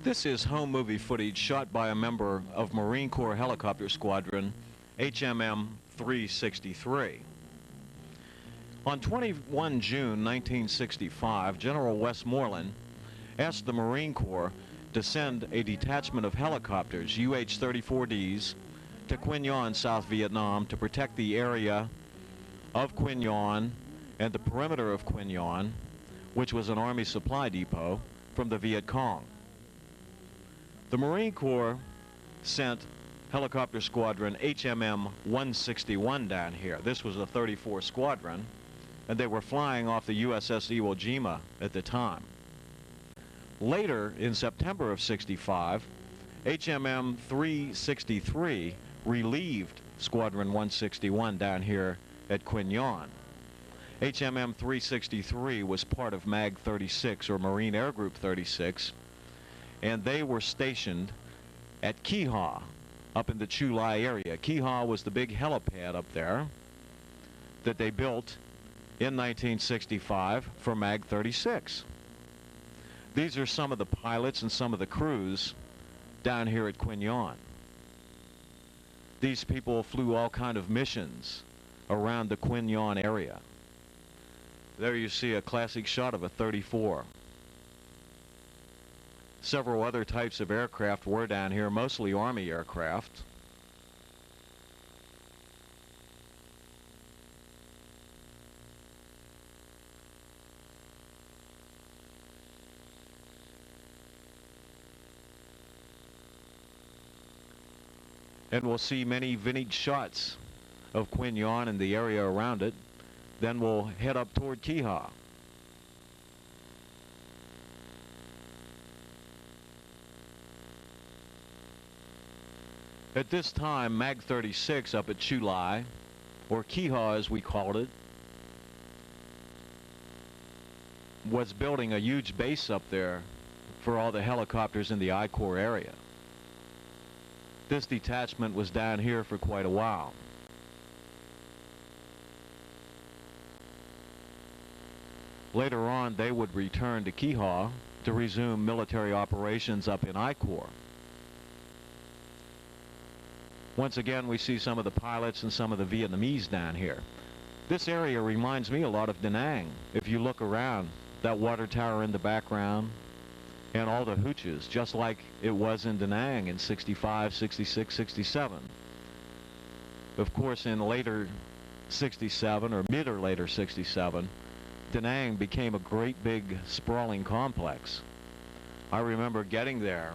This is home movie footage shot by a member of Marine Corps Helicopter Squadron, HMM 363. On 21 June 1965, General Westmoreland asked the Marine Corps to send a detachment of helicopters, UH-34Ds, to Qui Nhon, South Vietnam, to protect the area of Qui Nhon and the perimeter of Qui Nhon, which was an Army supply depot, from the Viet Cong. The Marine Corps sent helicopter squadron HMM 161 down here. This was a 34 squadron, and they were flying off the USS Iwo Jima at the time. Later, in September of '65, HMM 363 relieved Squadron 161 down here at Qui Nhon. HMM 363 was part of MAG 36, or Marine Air Group 36, and they were stationed at Qui Nhon, up in the Chu Lai area. Qui Nhon was the big helipad up there that they built in 1965 for MAG 36. These are some of the pilots and some of the crews down here at Qui Nhon. These people flew all kind of missions around the Qui Nhon area. There you see a classic shot of a 34. Several other types of aircraft were down here, mostly Army aircraft. And we'll see many vintage shots of Qui Nhon and the area around it. Then we'll head up toward Qui Nhon. At this time, MAG 36 up at Chu Lai, or Qui Nhon as we called it, was building a huge base up there for all the helicopters in the I Corps area. This detachment was down here for quite a while. Later on, they would return to Qui Nhon to resume military operations up in I Corps. Once again, we see some of the pilots and some of the Vietnamese down here. This area reminds me a lot of Danang. If you look around, that water tower in the background, and all the hooches, just like it was in Danang in 65, 66, 67. Of course, in later 67, or mid or later 67, Danang became a great big sprawling complex. I remember getting there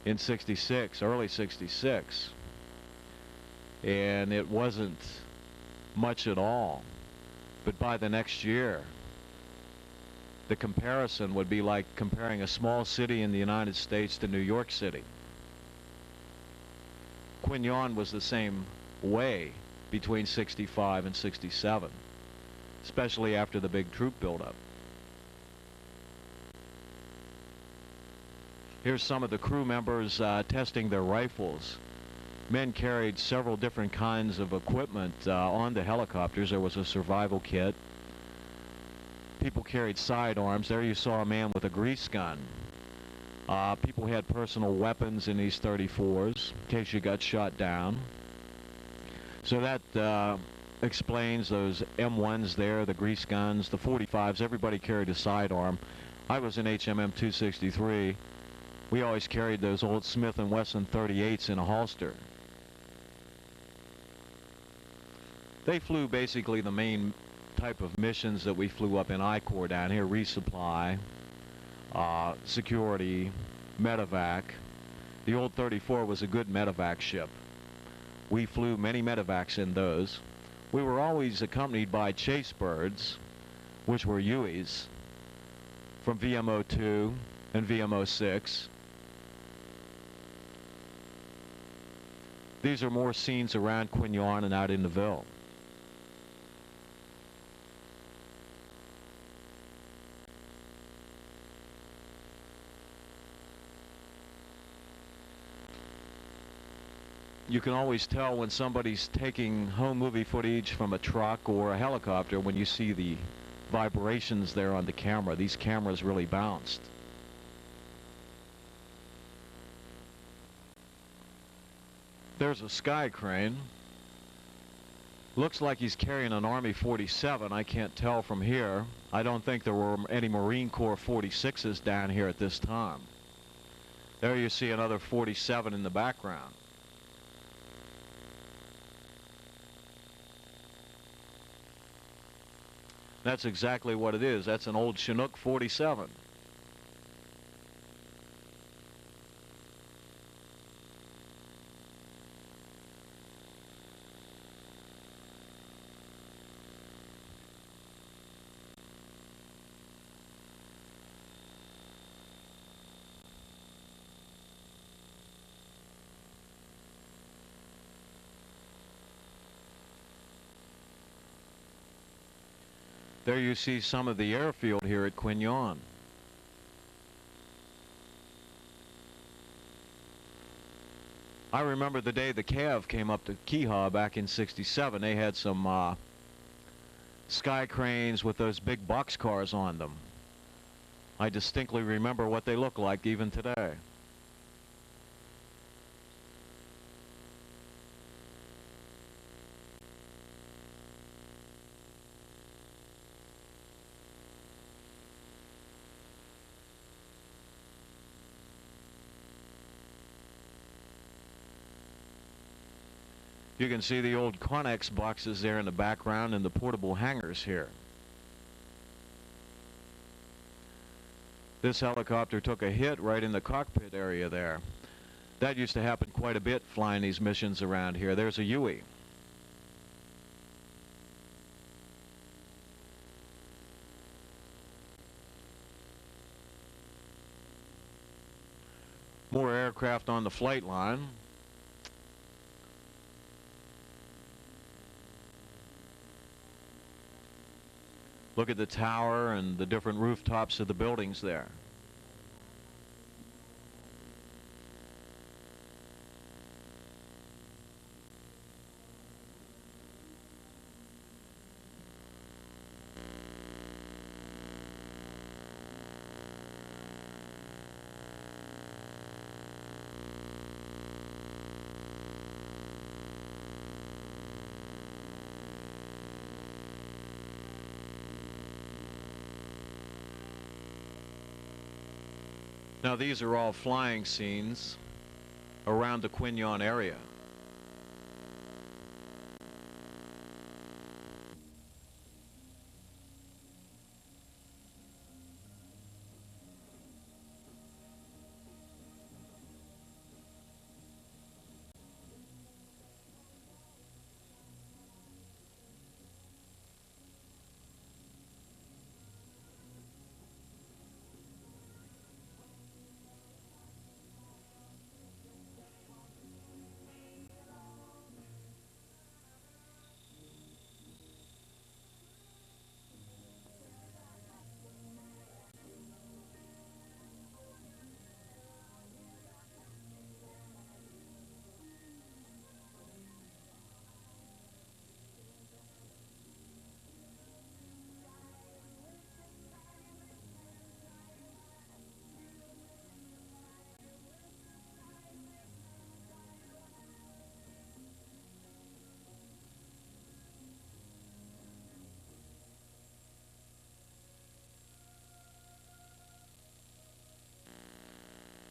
in 66, early 66, and it wasn't much at all. But by the next year, the comparison would be like comparing a small city in the United States to New York City. Qui Nhon was the same way between 65 and 67, especially after the big troop buildup. Here's some of the crew members testing their rifles. Men carried several different kinds of equipment on the helicopters. There was a survival kit. People carried sidearms. There you saw a man with a grease gun. People had personal weapons in these 34s in case you got shot down. So that explains those M1s there, the grease guns, the 45s. Everybody carried a sidearm. I was in HMM 263. We always carried those old Smith & Wesson 38s in a holster. They flew basically the main type of missions that we flew up in I Corps down here: resupply, security, medevac. The old 34 was a good medevac ship. We flew many medevacs in those. We were always accompanied by chase birds, which were Hueys, from VMO2 and VMO6. These are more scenes around Qui Nhon and out in the Ville. You can always tell when somebody's taking home movie footage from a truck or a helicopter when you see the vibrations there on the camera. These cameras really bounced. There's a sky crane. Looks like he's carrying an Army 47. I can't tell from here. I don't think there were any Marine Corps 46s down here at this time. There you see another 47 in the background. That's exactly what it is. That's an old Chinook 47. There you see some of the airfield here at Qui Nhon. I remember the day the Cav came up to Keha back in '67. They had some sky cranes with those big boxcars on them. I distinctly remember what they look like even today. You can see the old Connex boxes there in the background and the portable hangars here. This helicopter took a hit right in the cockpit area there. That used to happen quite a bit flying these missions around here. There's a Huey. More aircraft on the flight line. Look at the tower and the different rooftops of the buildings there. Now these are all flying scenes around the Qui Nhon area.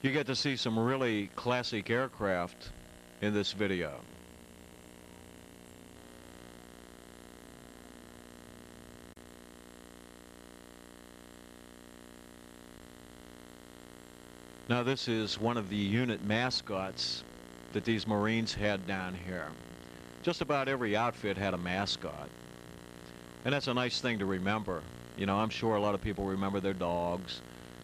You get to see some really classic aircraft in this video. Now this is one of the unit mascots that these Marines had down here. Just about every outfit had a mascot. And that's a nice thing to remember. You know, I'm sure a lot of people remember their dogs.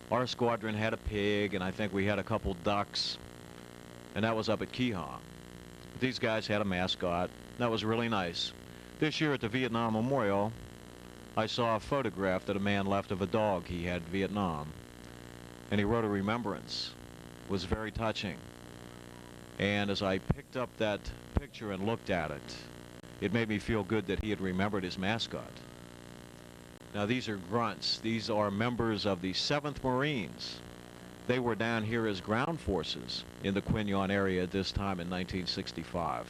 Our squadron had a pig, and I think we had a couple ducks, and that was up at Qui Nhon. These guys had a mascot. That was really nice. This year at the Vietnam Memorial, I saw a photograph that a man left of a dog he had in Vietnam, and he wrote a remembrance. It was very touching. And as I picked up that picture and looked at it, it made me feel good that he had remembered his mascot. Now these are grunts. These are members of the 7th Marines. They were down here as ground forces in the Qui Nhon area at this time in 1965.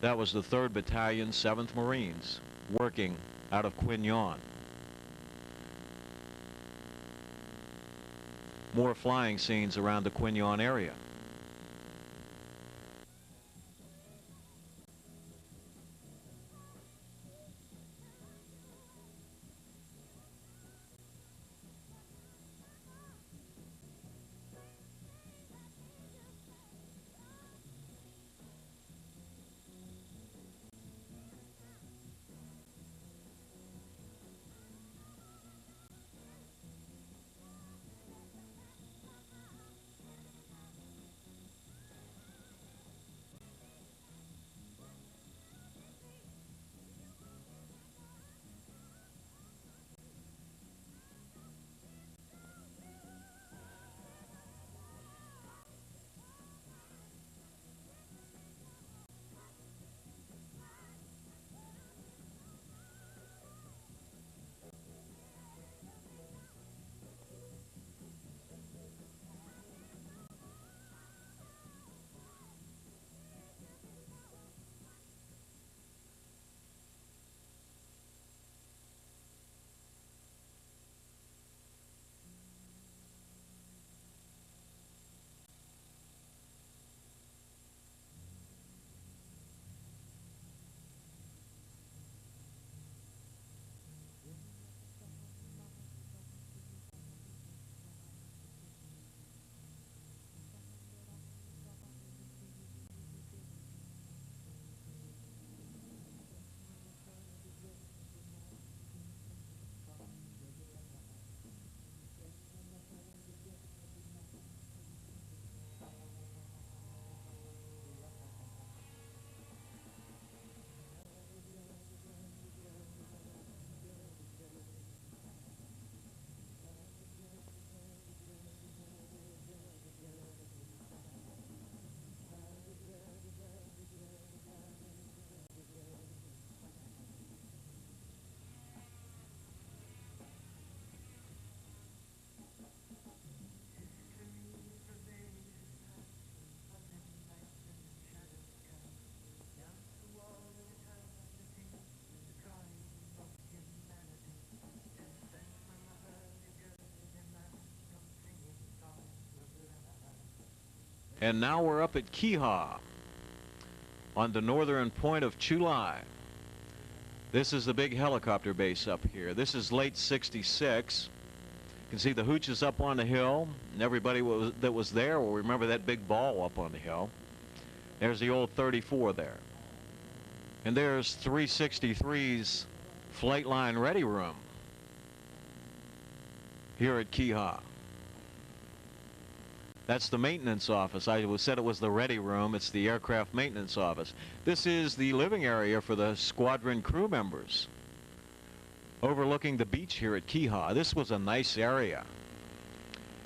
That was the 3rd Battalion, 7th Marines, working out of Qui Nhon. More flying scenes around the Qui Nhon area. And now we're up at Qui Nhon on the northern point of Chu Lai. This is the big helicopter base up here. This is late '66. You can see the hooches up on the hill, and everybody that was there will remember that big ball up on the hill. There's the old 34 there. And there's 363's flight line ready room here at Qui Nhon. That's the maintenance office. I said it was the ready room. It's the aircraft maintenance office. This is the living area for the squadron crew members, overlooking the beach here at Qui Nhon. This was a nice area,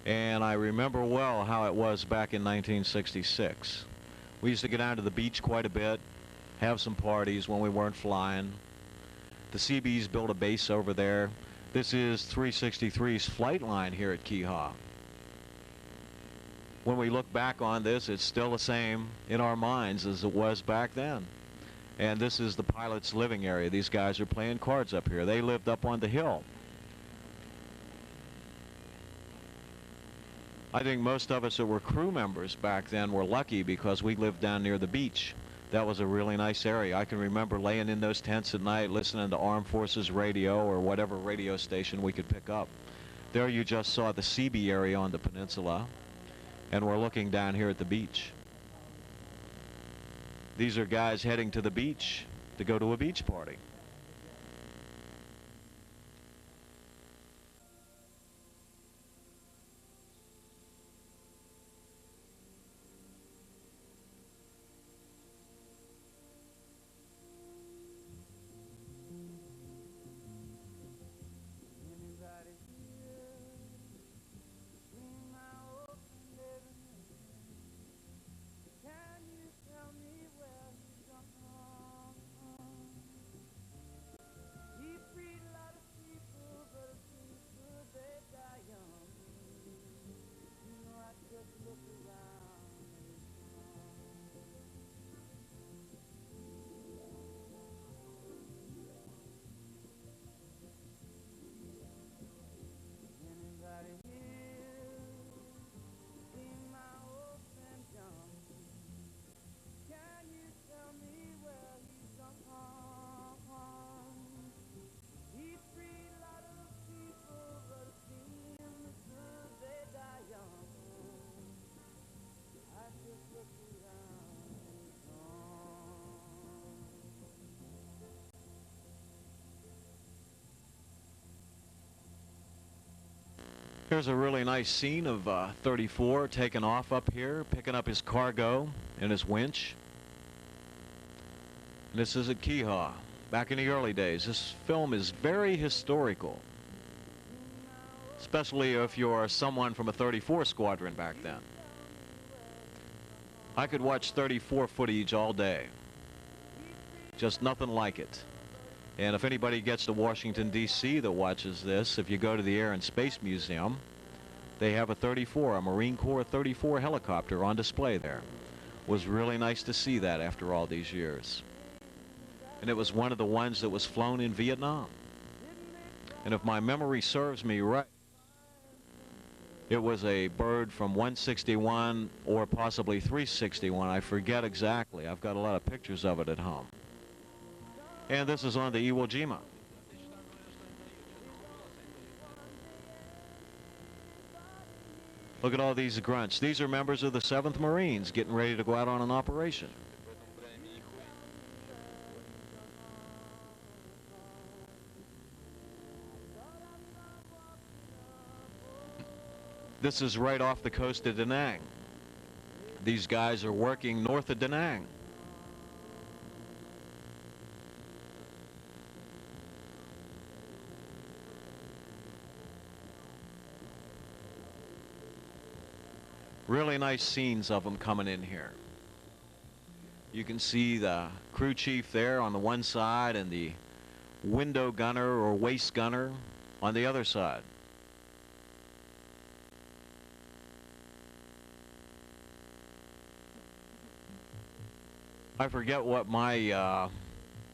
and I remember well how it was back in 1966. We used to get down to the beach quite a bit, have some parties when we weren't flying. The Seabees built a base over there. This is 363's flight line here at Qui Nhon. When we look back on this, it's still the same in our minds as it was back then. And this is the pilot's living area. These guys are playing cards up here. They lived up on the hill. I think most of us that were crew members back then were lucky because we lived down near the beach. That was a really nice area. I can remember laying in those tents at night listening to Armed Forces radio or whatever radio station we could pick up. There you just saw the Seabee area on the peninsula, and we're looking down here at the beach. These are guys heading to the beach to go to a beach party. Here's a really nice scene of 34 taking off up here, picking up his cargo and his winch. And this is at Qui Nhon, back in the early days. This film is very historical, especially if you're someone from a 34 squadron back then. I could watch 34 footage all day. Just nothing like it. And if anybody gets to Washington, D.C. that watches this, if you go to the Air and Space Museum, they have a 34, a Marine Corps 34 helicopter on display there. It was really nice to see that after all these years. And it was one of the ones that was flown in Vietnam. And if my memory serves me right, it was a bird from 161 or possibly 361. I forget exactly. I've got a lot of pictures of it at home. And this is on the Iwo Jima. Look at all these grunts. These are members of the 7th Marines getting ready to go out on an operation. This is right off the coast of Danang. These guys are working north of Danang. Really nice scenes of them coming in here. You can see the crew chief there on the one side and the window gunner or waist gunner on the other side. I forget what my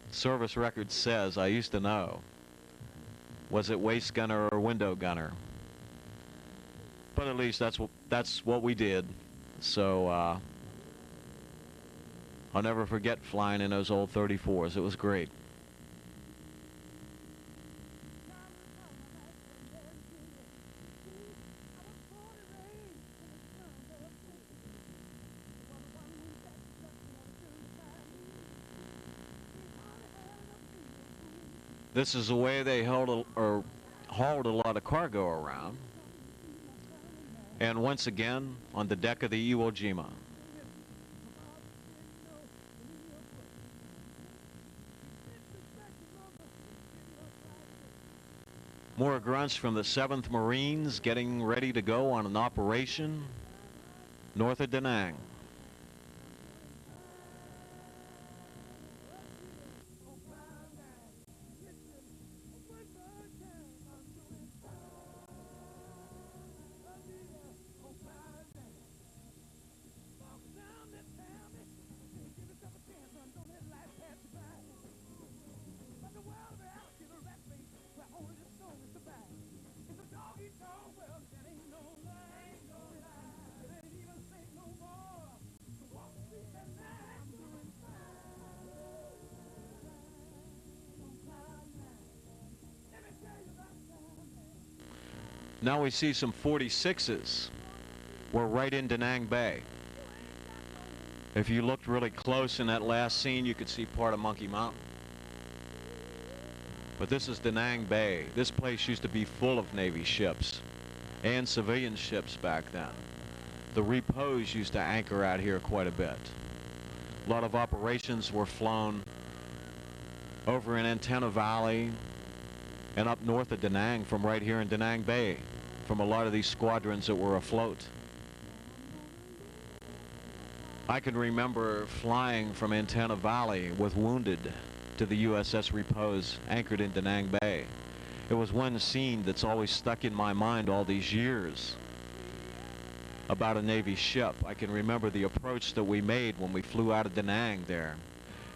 service record says. I used to know. Was it waist gunner or window gunner? But at least that's what we did. So I'll never forget flying in those old 34s. It was great. This is the way they hauled a lot of cargo around. And once again, on the deck of the Iwo Jima. More grunts from the 7th Marines getting ready to go on an operation north of Danang. Now we see some 46s. We're right in Danang Bay. If you looked really close in that last scene, you could see part of Monkey Mountain. But this is Danang Bay. This place used to be full of Navy ships and civilian ships back then. The repos used to anchor out here quite a bit. A lot of operations were flown over in Antenna Valley and up north of Danang from right here in Danang Bay, from a lot of these squadrons that were afloat. I can remember flying from Antenna Valley with wounded to the USS Repose anchored in Danang Bay. It was one scene that's always stuck in my mind all these years about a Navy ship. I can remember the approach that we made when we flew out of Danang there,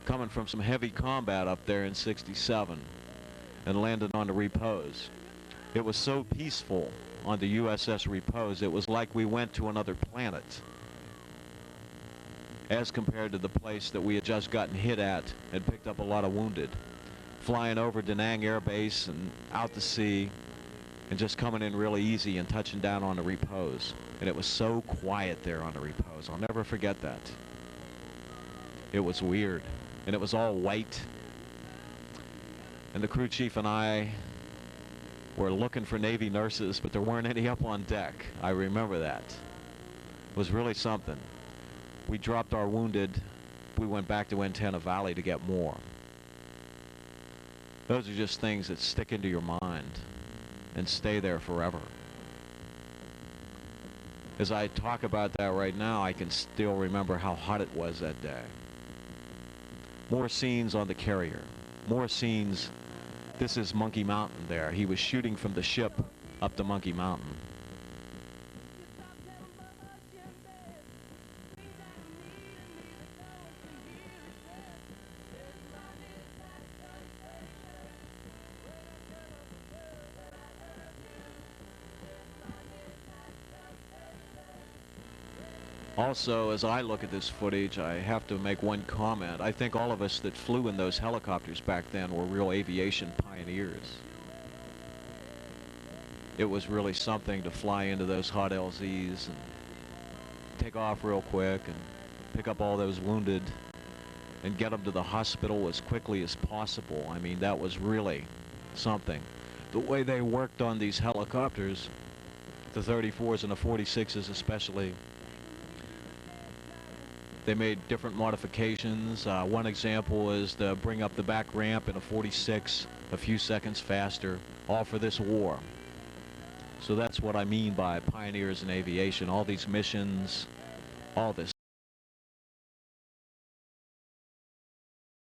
coming from some heavy combat up there in '67 and landed on the Repose. It was so peaceful on the USS Repose. It was like we went to another planet as compared to the place that we had just gotten hit at and picked up a lot of wounded. Flying over Danang Air Base and out to sea and just coming in really easy and touching down on the Repose. And it was so quiet there on the Repose. I'll never forget that. It was weird. And it was all white. And the crew chief and I were looking for Navy nurses, but there weren't any up on deck. I remember that. It was really something. We dropped our wounded. We went back to Antenna Valley to get more. Those are just things that stick into your mind and stay there forever. As I talk about that right now, I can still remember how hot it was that day. More scenes on the carrier. More scenes. This is Monkey Mountain there. He was shooting from the ship up to Monkey Mountain. Also, as I look at this footage, I have to make one comment. I think all of us that flew in those helicopters back then were real aviation pioneers. It was really something to fly into those hot LZs and take off real quick and pick up all those wounded and get them to the hospital as quickly as possible. I mean, that was really something. The way they worked on these helicopters, the 34s and the 46s especially, they made different modifications. One example is to bring up the back ramp in a 46 a few seconds faster, all for this war. So that's what I mean by pioneers in aviation. All these missions, all this